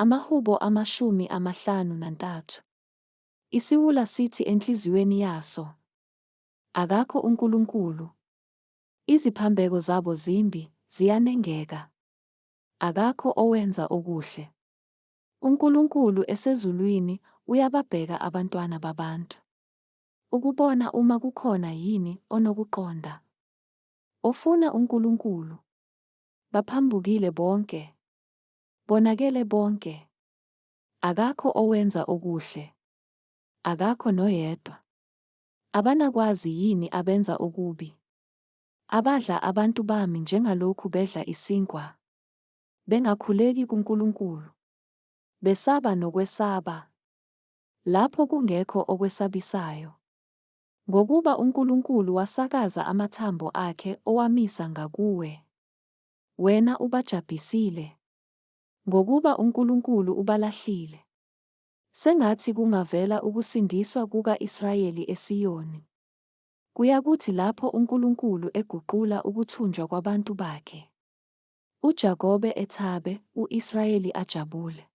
Amahubo 53. Isiwula sithi enhliziyweni yaso, akakho uNkulunkulu. Iziphambeko zabo zimbi, ziyanengeka. Akakho owenza okuhle. uNkulunkulu esezulwini uyababheka abantwana babantu, ukubona uma kukhona yini onokuqonda. Ofuna uNkulunkulu. Baphambukile bonke. Bonakele bonke. Akakho owenza okuhle. Akakho noyedwa. Abanakwazi yini abenza okubi? Abadla abantu bami njengalokhu bedla isinkwa. Bengakhuleki kuNkulunkulu. Besaba nokwesaba. Lapho kungekho okwesabisayo. Ngokuba uNkulunkulu wasakaza amathambo akhe owamisa ngakuwe. Wena ubajabhisile. Ngokuba uNkulunkulu ubalahlile. Sengathi kungavela ukusindiswa kuka-Israyeli eSiyoni. Kuyakuthi lapho uNkulunkulu eguqula ukuthunjwa kwabantu bakhe. uJakobe ethabe, u-Israyeli ajabule.